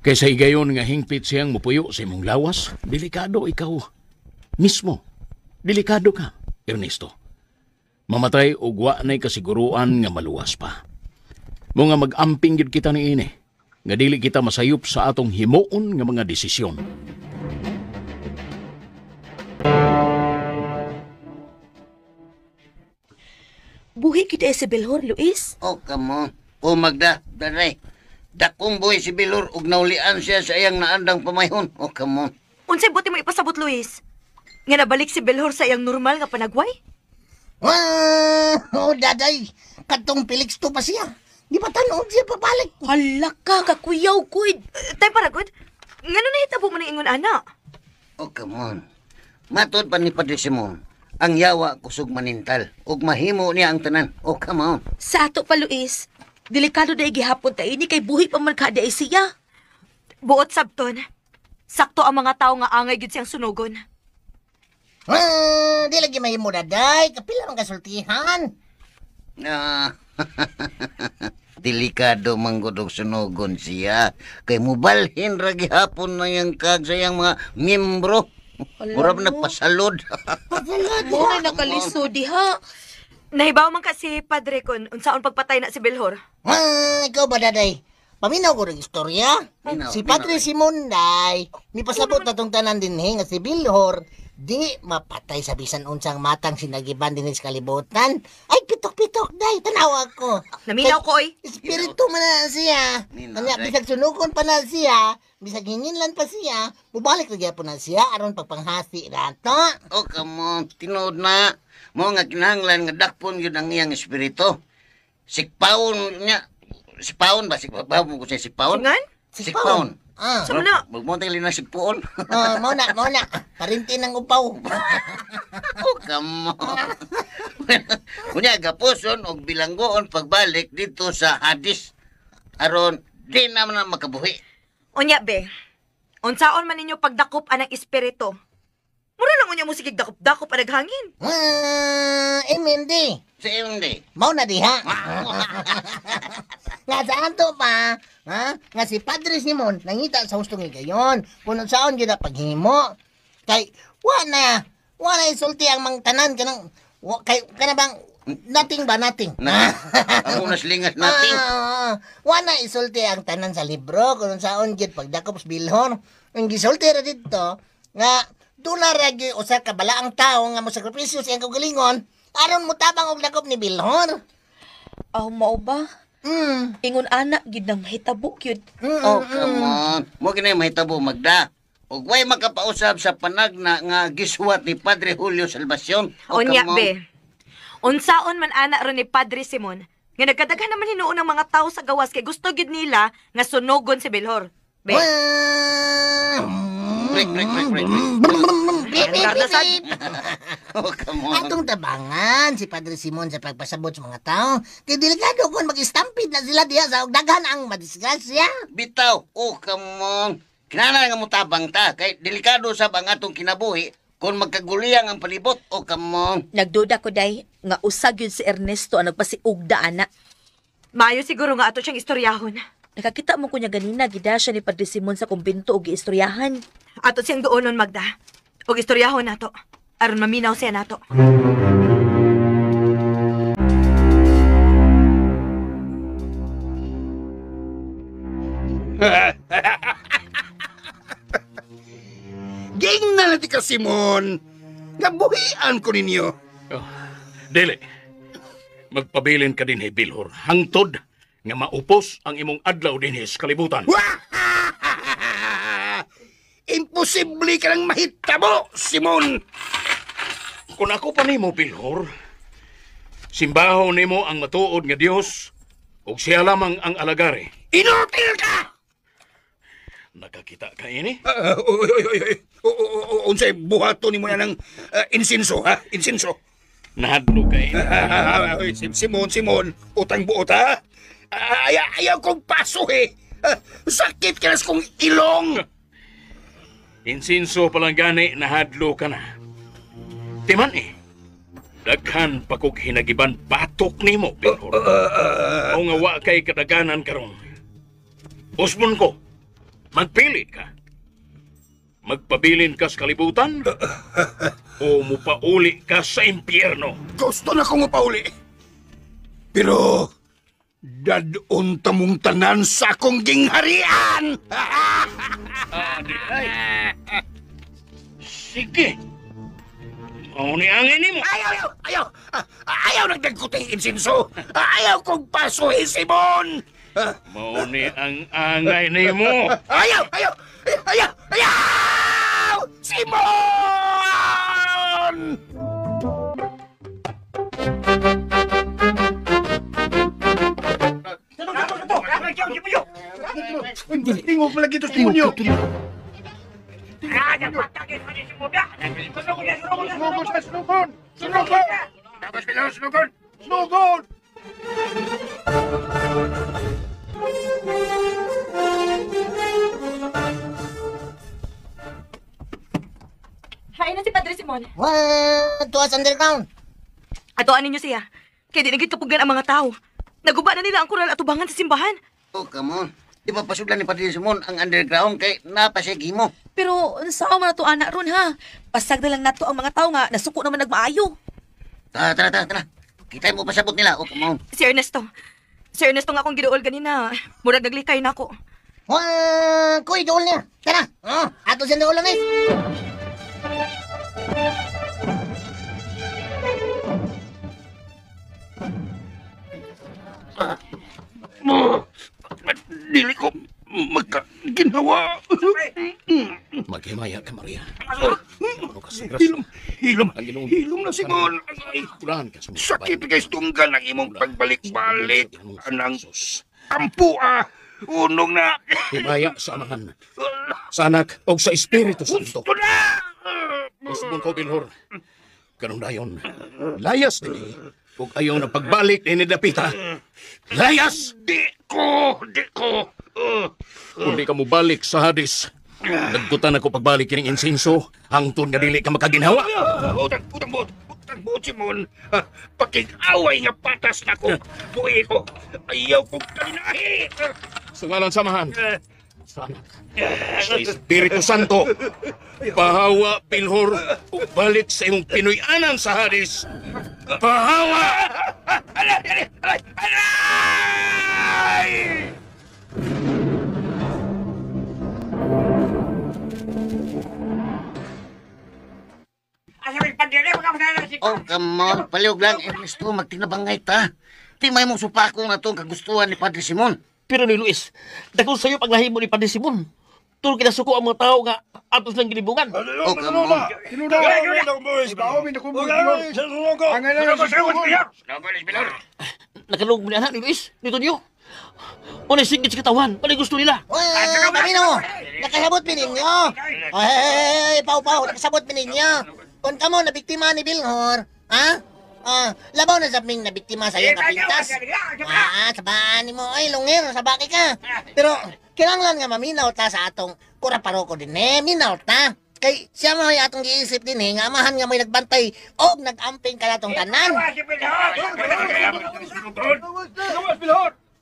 Kaysa higayon nga hingpit siyang mupuyo sa imong lawas, delikado ikaw mismo. Delikado ka, Ernesto. Mamatay og wa nay kasiguruan nga maluwas pa. Mo nga mag-amping gid kita niini, nga dili kita masayop sa atong himuon nga mga desisyon. Buhi kita si Belhor, Luis. Oh, come on. Oh, Magda, daray. Dakong buhay si Bilhor ug naulian siya sa iyang naandang pamayhon. Oh, come on. Unsay buti mo ipasabot, Luis? Nga nabalik si Belhor sa iyang normal nga panagway? Oh, daday. Katong Felix to pa siya. Di ba tanood siya papalik? Hala ka, kakuyaw, kud. Tay paragod, ngano nahitabo mo ng ingon ana? Oh, come on. Matod pa ni Padre Simon, ang yawa kusog manintal ug mahimo niya ang tanan. Oh, come on. Sa ato pa, Luis. Delikado na igihapon tayo ni kay buhi pa man kada siya. Buot sabton, sakto ang mga tao nga angay gid siyang sunugon. Di lagi mahimo daday. Kapila man kasultihan. Delikado manggod og sunugon siya. Kay mubalhin ra gihapon na yang kag sa iyang mga miyembro. Murag nagpasalod. Mo na nakalisod diha. Nahibaw man kasi Padre kon unsaon pagpatay na si Belhor. Ikaw ba, daday? Paminaw ko ng istorya. Si Padre Simon, day, nipasabot na tong tanan din nga si Belhor, di mapatay sa bisan unsang matang sinagiban din sa kalibutan. Ay, pitok-pitok, day, tanaw ako. Naminaw ko, oy. Espiritu man na siya. Kanya, bisag sunugon pa na siya, bisag hinginlan pa siya, mubalik na po na siya, aron pagpanghasi na ito. Oh, come on. Tinood na. Mo nga kinahanglan nga dakpon yun ang iyang espiritu. Sikpaon niya. Sikpaon ba? Sikpaon mo ko siya sikpaon? Singan? Sikpaon. Sama na. Magmontay na sikpaon. Mauna. Parinti ng upaw. Oh, come on. Kunya, gapuson o bilanggoon pagbalik dito sa Hadis. Aron, di naman na makabuhi. Unya, be. Unsaon man ninyo pagdakop anang espiritu? Mura lang unya mo sige dakop-dakop anang hangin. Hindi. Si Hindi. Mauna diha. Nga saan to pa? Nga si Padre Simon, nangita sa hustong igayon. Kung saan yun na paghimo. Kay, wala isulti ang mga tanan. Kay, kanabang, nating ba nating? Ako naslingas nating. Wala isulti ang tanan sa libro. Kung saan yun pagdakop sa Belhor. Ang gisulti ra dito, nga, doon na ragi o sa kabalaang tao nga mo sakripisyo sa iyang kagalingon, aron mo tabang og dakop ni Belhor. Mao ba? Ingon anak gid nang mahitabo gyud. Oh, come on. Mo kinay mahitabo, Magda. Ug way makapausab sa panagna nga giswat ni Padre Julio Salvacion. Unya, be. Unsaon man ana ron ni Padre Simon, nga nagkadaghan naman hinuon ng mga tao sa gawas kay gusto gyud nila nga sunugon si Belhor. Be. Break. Oh, come on. Atong tabangan si Padre Simon sa pagpasabot sa mga tao. Kay delikado kung mag-stampede na sila diha sa daghan ang madisgrasya. Bitaw. Oh, come on. Kinahanglan nga mo tabang ta. Kay delikado sa ang atong kinabuhi kung magkaguliyang ang palibot. Oh, come on. Nagduda ko day nga usag yun si Ernesto ang nagpasiugda ana. Maayo siguro nga ato siyang istoryahon. Nakakita mo ko niya ganina gida siya ni Padre Simon sa kumbento og giistoryahan. Ato siyang doonon, Magda. Og istoryahon nato. Aron maminaw siya nato. Ging na natin ka, Simon. Nabuhian ko ninyo. Oh, dili. Magpabilin ka din, Belhor. Hangtod nga maupos ang imong adlaw din sa kalibutan. Imposible ka lang mahitabo, Simon. Kung ako pa nimo, Belhor, simbaho nimo ang matuod nga Dios ug siya lamang ang alagari. Inutil ka! Nakakita ka ini? Unsay buhato ni mo na ng insinso, ha? Insinso. Nahadlo ka ini. Simon, utang buot, ha? Ayaw kong paso, eh. Sakit ka nas kong ilong. Insinso palang gani nahadlo ka na. Timan daghan pa kog hinagiban batok nimo, Bilhor. O nga wa kay kadaganan karon. Usbon ko, magpili ka. Magpabilin ka sa kalibutan o mupauli ka sa impyerno. Gusto na kong mapauli. Pero, dadon tamong tanan sa akong gingharian! Sige. Mauni angin nimo. Ayaw nagdagkuting insinso. Ayaw kong pasuhin, Simon. Mauni ang angay nimo. Ayaw! Simon! Tingog pala gito, Simonyo. Sunugod! Hain na si Padre Simon. What? To us underground. Atoan ninyo siya. Kaya di naging kapugan ang mga tao. Naguba na nila ang kural at ubangan sa simbahan. Oh, come on. Di ba pasudlan ni Padre Simon ang underground kay napasigi mo? Pero saan man na to anak ron ha? Pasag na lang nato ang mga tao nga nasuko naman nagmaayo. Tara. Kita mo pasabot nila. Oh, come on. Si Ernesto. Si Ernesto nga akong giduol ganina. Murag naglikay na ako. Kuy, doon niya. Tara. Ato siya na ulang eh. Dili ko magkaginawa. Maghimaya ka, Maria. Hilom na, Simon. Kulaan ka sa mga Sakit guys tunggal ng imong pagbalik-balik. Anang kampua. Unong na. himaya sa amahan, sa anak, o sa Espiritu Santo. Gusto na! Usbon ko, Bilhor. Ganun dayon. Layas din kung ayaw na pagbalik ni Dapita. Layas! Di ko. Kung di ka mo balik sa Hades, nagkutan ako pagbalik kining insinso, hangtod nga dili ka makaginhawa. Utang buot, Simon. Pakig-away nga patas na ko. Buhi ko. Ayaw kong kalinahi. Sa ngalan samahan, sa anak, sa Espiritu Santo, pahawa, Bilhor, ug balik sa imong Pinoy-anan sa Hades. Pahawa! Oh, come on. Paliog lang, Ernesto. Magtinabangay ta. Di may mong supako na itong kagustuhan ni Padre Simon. Pero ni Luis, dagkon sa'yo paglahimo ni Padre Simon. Tulog kinasuko ang mga tao nga atos ng gilibungan. Oh, come on. Nakalog mo ni anak ni Luis, nito niyo. Unay singit sa katawan, pala gusto nila. Kamino, nakasabot mi ninyo. Hey, pau, nakasabot mi ninyo. Kung kamo na biktima ni Bilhor, ha? Labaw na sabing na biktima sa iyong kapintas. Sabaan mo, ay, lungir, sabaki ka. Pero, kinanglan nga maminaw ta sa atong kuraparoko din minaw ta. Kay siya mo ay atong giisip din nga amahan nga may nagbantay o nag-amping ka na tong tanan.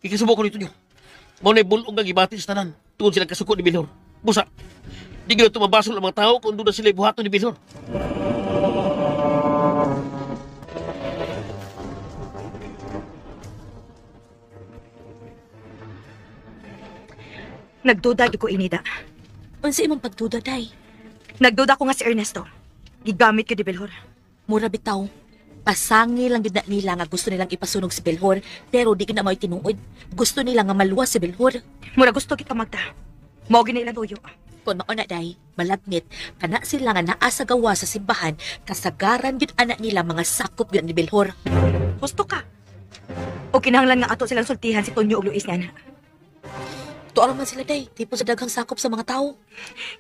Ikasubo ko nito niyo. Maunay bulong nga gibati sa tanan. Tungod sila kasuko ni Bilhor. Busa, di gila tumabasol ang mga tao kung doon na sila buhato ni Bilhor. Nagduda ko inida. Unsa imong pagduda, day? Nagduda ko nga si Ernesto. Gigamit ko di Belhor. Mura bitaw. Pasangi lang gid na nila nga gusto nilang ipasunog si Belhor, pero di gina may tinuod. Gusto nila nga maluwas si Belhor. Mura gusto kita magta. Mao gina ilang tuyo. Kung mauna, day, malagmit, kana sila nga naa sa gawa sa simbahan, kasagaran gid anak nila mga sakop gyud ni Belhor. Gusto ka. O kinahanglan nga ato silang sultihan si Tonyo ug Luis nga. Tuwa man sila, day, tipo sa daghang sakop sa mga tao.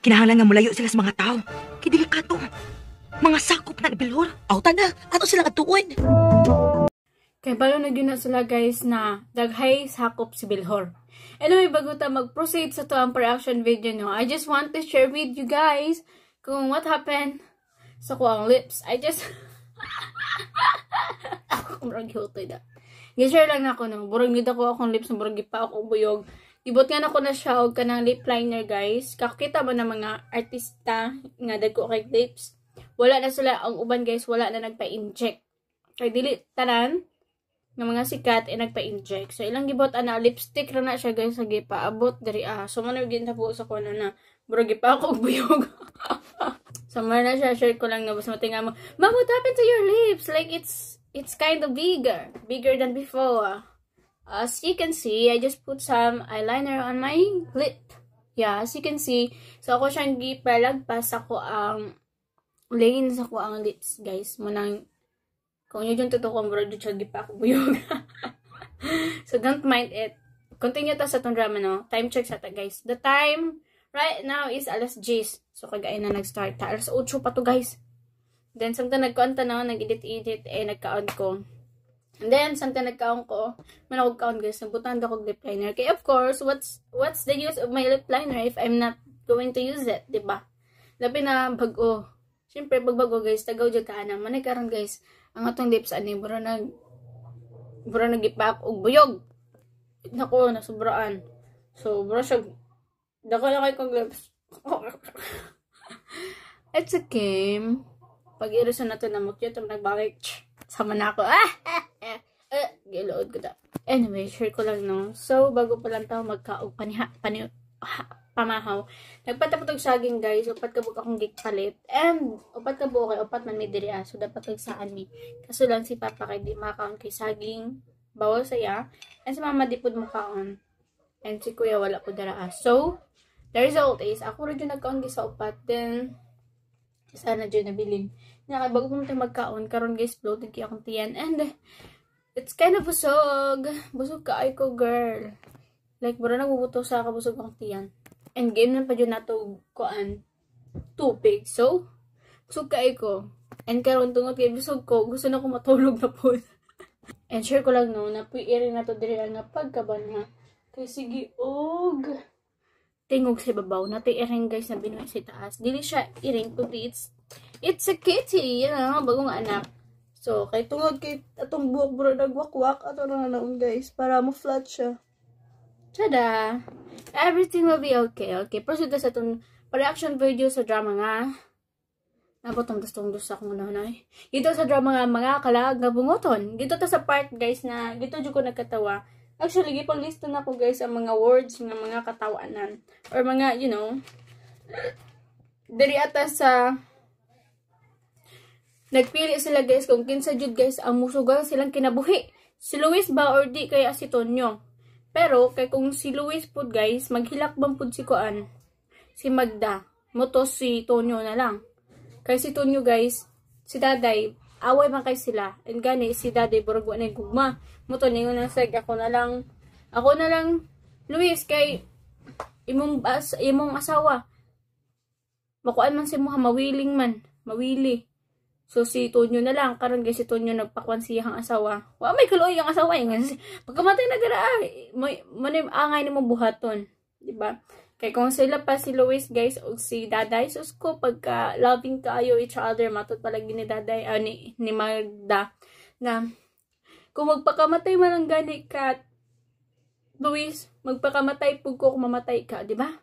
Kinahanglan nga mulayo sila sa mga tao. Kidilikato. Mga sakop na ni Belhor. Auta na, ato silang atuon. Kay balo na gyud na sila guys na daghay sakop si Belhor. Anyway, bago ta mag-proceed sa to ang reaction video, no, I just want to share with you guys kung what happened sa kuang lips. I just... ako murag hiutoy da. Gi-share lang ako, no. Burag nid ako akong lips, burag pa ako buyog. Ibot nga na ko na siya og kanang lip liner, guys. Kakita mo na mga artista nga dagko kay lips. Wala na sila, ang uban guys, wala na nagpa-inject. Kay dili tanan ng mga sikat nagpa-inject. So ilang gibot ana lipstick ra na siya guys sa gipaabot diri So man gyud po sa kuno na murag gipa ako og buyog. So man na siya, share ko lang na bas matinga mo. Mom, what happened to your lips? Like it's kind of bigger than before. As you can see, I just put some eyeliner on my lip. Yeah, as you can see, so ako siyang gipalagpas ako ang lane sa ko ang lips, guys. Munang kung yun yung totoo kong bro, siya gipa ako buyog. So don't mind it. Continue ta sa itong drama, no? Time check sa ta, guys. The time right now is alas 10. So kagaya na nag-start ta. Alas 8 pa to, guys. Then samtang nagkaon ta na, nag-edit, nagkaon ko. And then samtang nagkaon ko, man ako kaon, guys, nabutan ako lip liner. Okay, of course, what's the use of my lip liner if I'm not going to use it, diba? Labi na bago. Siyempre, pag bago, guys, tagaw dyan ka na. Manay karon, guys, ang atong lips, bura nagipak og buyog. Naku, nasubraan. So, bura siya, dako na kayo kong lips. It's okay. Pag-irisan na ito na mukyot, nagbalik. Sama na ako. Gilood ko da. Anyway, share ko lang, no. So, bago pa lang tayo magkaog pamahaw. Nagpatapotog saging, guys. Upat ka buka akong gigpalit. And, upat ka buka, upat man may diri. So, dapat nagsaan mi. Kaso lang si Papa kay di makaon kay saging. Bawal saya. And si Mama di po makaon. And si Kuya wala po dara. So, the result is, ako rin yung nagkaon sa upat. Then, sana dyan nabilin. Kaya bago po natin magkaon, karon guys, bloated kaya akong tiyan. And, it's kind of busog. Busog ka ay ko, girl. Like, bara nagbubuto sa kabusog akong tiyan. And game na pa dyan nato kuan tubig. So, busog ka ay ko. And karon tungod kay busog ko, gusto na ko matulog na po. And share ko lang, no, na puiirin na to diri nga pagkaban nga. Kay sige, og tingog sa babaw. Natin iring, guys, na binuhay sa taas. Dili siya iring, kundi it's a kitty. Yan ang bagong anak. So, kay tungod kay atong buhok bro nagwakwak ato na naon, guys, para mo flat siya. Tada! Everything will be okay. Okay, proceed sa itong reaction video sa drama nga. Nabotong gustong sa akong nanay. Dito sa drama nga mga kalag nga bungoton. Dito ta sa part, guys, na dito dyan ko nagkatawa. Actually, gipang lista na ko, guys, ang mga words ng mga katawanan. Or mga, you know, dari ata sa nagpili sila, guys, kung kinsa jud, guys, ang musugal silang kinabuhi. Si Luis ba or di kaya si Tonyo? Pero, kay kung si Luis po, guys, maghilakbang po si Kuan, si Magda, motos si Tonyo na lang. Kay si Tonyo, guys, si Daday, away man kay sila. And gani, si Daday, buragwa na yung gugma. Moto na yun ang seg, ako na lang, Luis, kay imong asawa. Makuan man si Muha, mawili. So, si Tonyo na lang. Karon guys, si Tonyo nagpakuan siyang asawa. May kaloy yung asawa. Pagkamatay na dira, manim angay ni mo buhaton. Diba? Kaya kung sila pa si Luis, guys, o si Daday, sus ko, pagka loving kayo each other, matot palagi ni Daday, ni Magda, na kung magpakamatay man ang gani ka, Luis, magpakamatay pug ko kung mamatay ka, diba?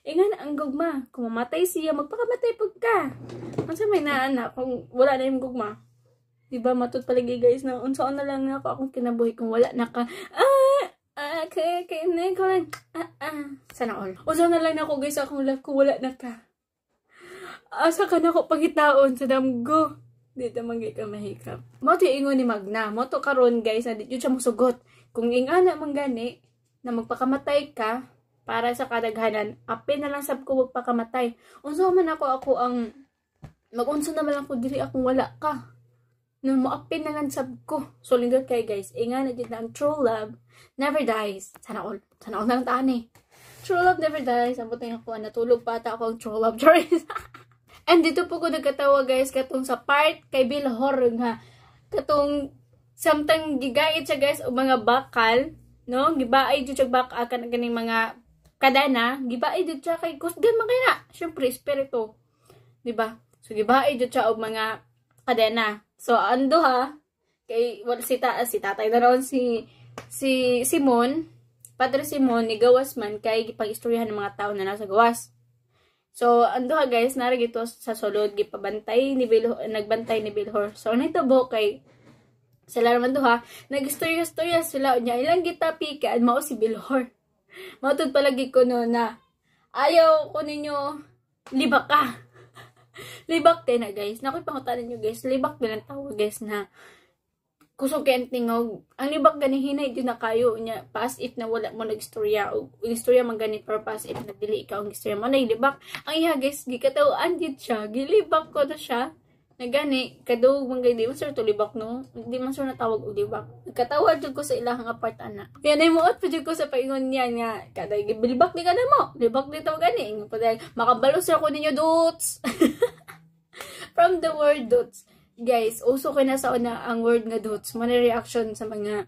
Ingan ang gugma. Kung mamatay siya, magpakamatay pag ka. Kasi may naanak kung wala na yung gugma. Diba, matot palagi, guys, na unsaon na lang ako akong kinabuhi kung wala na ka. Sana all. Unsaon na lang ako, guys, akong life kung wala na ka. Asa ka na ako pangitaon sa damgo. Dito manggay ka mahikap. Moto yung ingon ni Magna. Moto karon, guys, na dito siya musugot. Kung ingana man gani, na magpakamatay ka, para sa kadaghanan, apin na lang sab ko magpakamatay. Unsa man ako ang mag-unsa naman lang ko diri akong wala ka. Nung maapin na lang sab ko. So lingkod kay, guys, inga na din ang true love never dies. Sana all na lang tani. True love never dies. Ambot na ako natulog pa ata ako ang true love choice. And dito po ko nagkatawa, guys, katong sa part kay Bilhor nga katong samtang gigait siya, guys, o mga bakal no, gibaay jud siya back akan ganing mga kadana, gibaay jud siya kay kusgan man kay na. Syempre espiritu, di ba? So gibaay jud siya og mga kadena. So ando ha kay si tatay na ron si Simon, Padre Simon ni gawas man kay gipag-istoryahan ng mga tao na nasa gawas. So, ando ha guys, nara gito sa sulod gipabantay ni Bilhor, nagbantay ni Bilhor. So, nahitabo kay sila naman ha, nag-istorya sila unya ilang gitapikan mao si Bilhor. Matud palagi ko no na ayaw ko ninyo libak ka. Libak din na guys. Nakoy pangutanan nyo guys, libak din ang tawag guys na kusog kay tingog. Ang libak gani hinay di na kayo nya pass if na wala mo nagstorya o istorya man gani for pass if na dili ikaw ang istorya mo na libak. Ang iha guys gikatawaan gid siya, gilibak ko na siya. Na gani kadug man gay di man sir to libak no. Di man sir natawag og libak. Nagkatawa jud ko sa ilahang apart ana. Kaya nay muot pa jud ko sa paingon niya nga kaday gibilibak ni kada mo. Libak dito gani paday makabalo sir ko ninyo dots. From the word dots. Guys, uso ko na sa una ang word nga dots. Mana reaction sa mga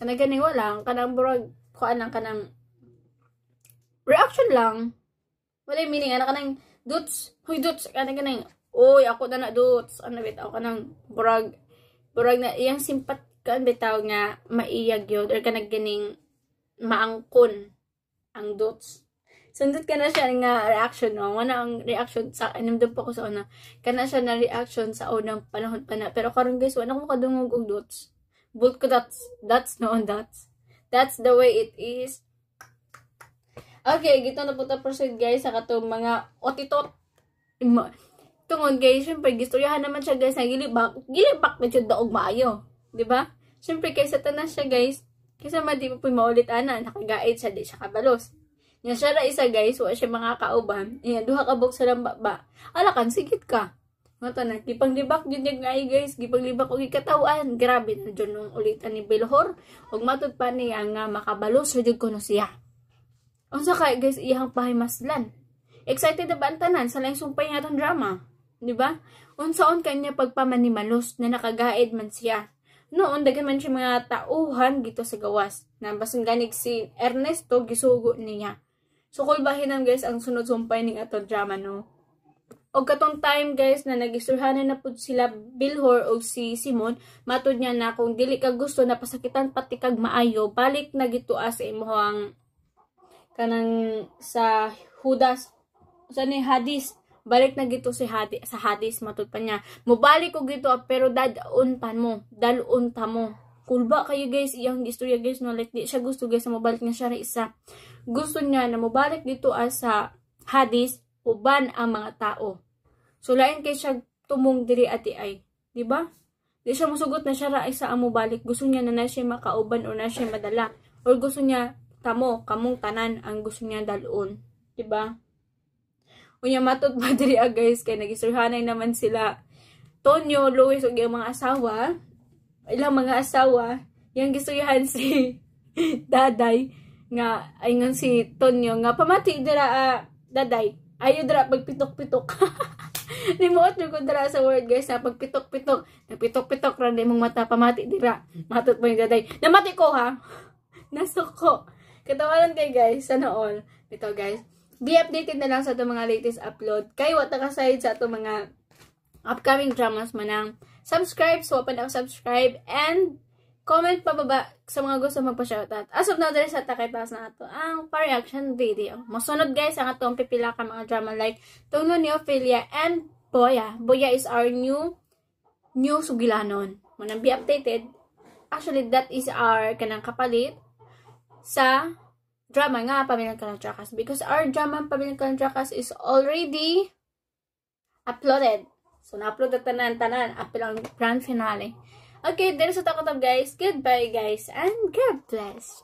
kanang wala, kanang burag kuan lang kanang reaction lang. Wala meaning ana kanang dots. Huy dots kanang oy ako na dots. Ano bitaw kanang burag na iyang simpat kan bitaw nga maiyag yun or kanang ganing maangkon ang dots. Sundot ka na siya nga reaction, no? Wala ang reaction sa, inimdam po ko sa una. Kana siya na reaction sa unang panahon pa na. Pero karon guys, wala ko kadungog og dots. But ko that's no on dots. That's the way it is. Okay, gito na po ta proceed guys sa katong mga otitot. Tungod guys, syempre gistoryahan naman siya guys na gilibak na siya daog maayo. Diba? Syempre kaysa tanas siya guys, kaysa madi pa po maulit ana, nakagait siya, di siya kabalos. Yan siya ra isa guys, wa siya mga kauban. Yan, duha ka bok sa lamba. Alakan, sigit ka. Nga na, gipanglibak yun yung nga guys, gipanglibak o gikatawan. Grabe na dyan nung ulitan ni Bilhor. Huwag matod pa niya nga makabalos, radyo ko no siya. Ang sakay guys, iyang pahimaslan. Excited na ba ang tanan sa lang sumpay nga itong drama? Diba? Unsaon kanya pagpamanimalos na nakagaid man siya. Noon, dagan man siya mga tauhan gito sa gawas. Na basang ganig si Ernesto, gisugo niya. So, kulbahinan guys ang sunod sumpay ning atong drama, no? O katong time guys na nagisturhanan na po sila Bilhor o si Simon, matod niya na kung dili ka gusto na pasakitan pati kag maayo, balik na gito sa imuhang kanang sa Judas, sa ni Hadis, balik na gito si sa Hadis, matod pa niya. Mubalik ko gito pero dalun ta mo. Kulba kayo guys, iyang istorya guys, no, like di siya gusto guys na mabalik na siya isa. Gusto niya na mabalik dito sa Hadis, uban ang mga tao. So, lain kay siya tumong diri ati ay. Diba? Di siya musugot na siya ra isa ang mabalik. Gusto niya na siya makauban o na siya madala. Or gusto niya, kamong tanan ang gusto niya dalon. Diba? Unya matot pa diri guys, kay nagisturhanay naman sila Tonyo, Luis, o yung mga asawa. Ilang mga asawa, yung gistuyahan si Daday, nga, ayun si Tonyo, nga pamati dira, Daday, ayo dira pagpitok-pitok. Nimuot yung dira sa word guys, na pagpitok-pitok, nagpitok-pitok rin mong mata, pamati dira, matot po yung Daday. Namati ko ha, nasuko. Katawalan kayo guys, sana all. Ito guys, be updated na lang sa itong mga latest upload. Kayo, what nakaside sa itong mga upcoming dramas manang. Subscribe, so open ang subscribe, and comment pa baba sa mga gusto magpa-shoutout. As of now, there is at takitas na ito ang pa-reaction video. Masunod guys, ang atong pipila ka mga drama like Tungno ni Ophelia and Boya. Boya is our new sugilanon. Manang be updated. Actually, that is our kanang kapalit sa drama nga Pamilyang Kalantrakas. Because our drama Pamilyang Kalantrakas is already uploaded. So, na-upload na tanan. Apil ang grand finale. Okay, there is a talk guys. Goodbye, guys. And God bless.